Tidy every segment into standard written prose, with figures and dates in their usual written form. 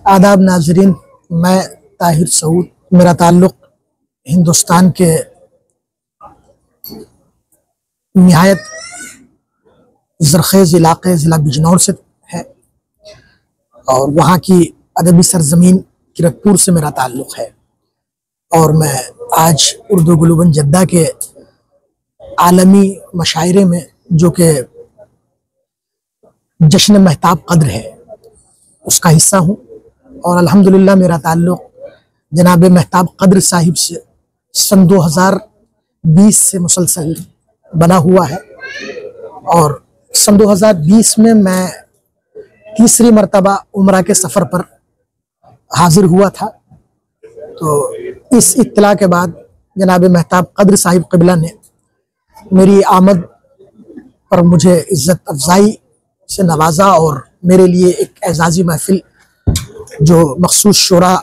आदाब नाजरीन, मैं ताहिर सऊद। मेरा ताल्लुक़ हिंदुस्तान के निहायत ज़रख़ेज़ इलाक़े ज़िला बिजनौर से है और वहाँ की अदबी सरज़मीन किरतपुर से मेरा ताल्लुक़ है। और मैं आज उर्दू गुलूबन जद्दा के आलमी मशायरे में, जो कि जश्न महताब क़द्र है, उसका हिस्सा हूँ। और अल्हम्दुलिल्लाह मेरा ताल्लुक़ जनाब महताब क़द्र साहिब से सन 2020 से मुसलसल बना हुआ है। और सन 2020 में मैं तीसरी मरतबा उम्रा के सफ़र पर हाजिर हुआ था। तो इस इत्तला के बाद जनाब महताब क़द्र साहिब क़िबला ने मेरी आमद पर मुझे इज़्ज़त अफ़ज़ाई से नवाजा और मेरे लिए एक एज़ाज़ी महफ़िल, जो मखसूस शुरा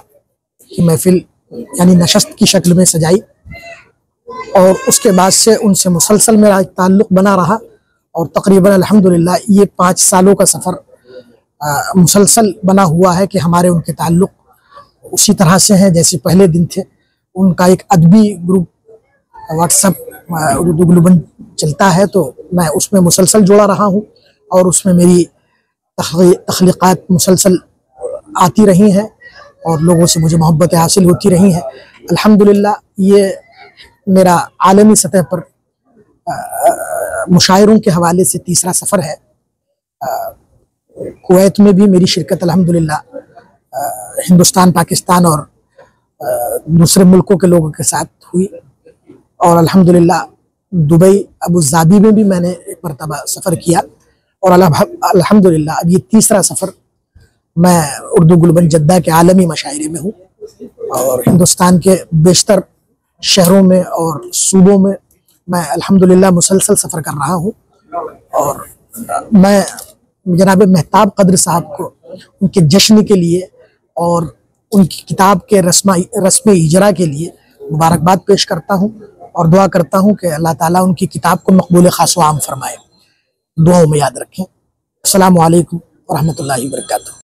की महफ़िल यानी नशस्त की शक्ल में सजाई। और उसके बाद से उनसे मुसलसल मेरा ताल्लुक़ बना रहा और तकरीबन अल्हम्दुलिल्लाह ये 5 सालों का सफ़र मुसलसल बना हुआ है कि हमारे उनके ताल्लुक़ उसी तरह से हैं जैसे पहले दिन थे। उनका एक अदबी ग्रुप व्हाट्सएप उर्दू गुलूबन चलता है, तो मैं उसमें मुसलसल जुड़ा रहा हूँ और उसमें मेरी तख्लीक़ात मुसलसल आती रही हैं और लोगों से मुझे मोहब्बतें हासिल होती रही हैं। अल्हम्दुलिल्लाह ये मेरा आलमी सतह पर मुशायरों के हवाले से तीसरा सफ़र है। कुवैत में भी मेरी शिरकत अल्हम्दुलिल्लाह हिंदुस्तान, पाकिस्तान और दूसरे मुल्कों के लोगों के साथ हुई। और अल्हम्दुलिल्लाह दुबई, अबू धाबी में भी मैंने एक मरतबा सफ़र किया। और अल्हम्दुलिल्लाह अब ये तीसरा सफ़र मैं उर्दू गुलूबन जद्दा के आलमी मशायरे में हूँ और हिंदुस्तान के बेशतर शहरों में और सूबों में मैं अल्हम्दुलिल्लाह मुसलसल सफ़र कर रहा हूँ। और मैं जनाब महताब क़द्र साहब को उनके जश्न के लिए और उनकी किताब के रस्म इजरा के लिए मुबारकबाद पेश करता हूँ और दुआ करता हूँ कि अल्लाह ताला उनकी किताब को मकबूल ख़ास व आम फरमाए। दुआओं में याद रखें। अस्सलामु अलैकुम व रहमतुल्लाहि व बरकातुहू।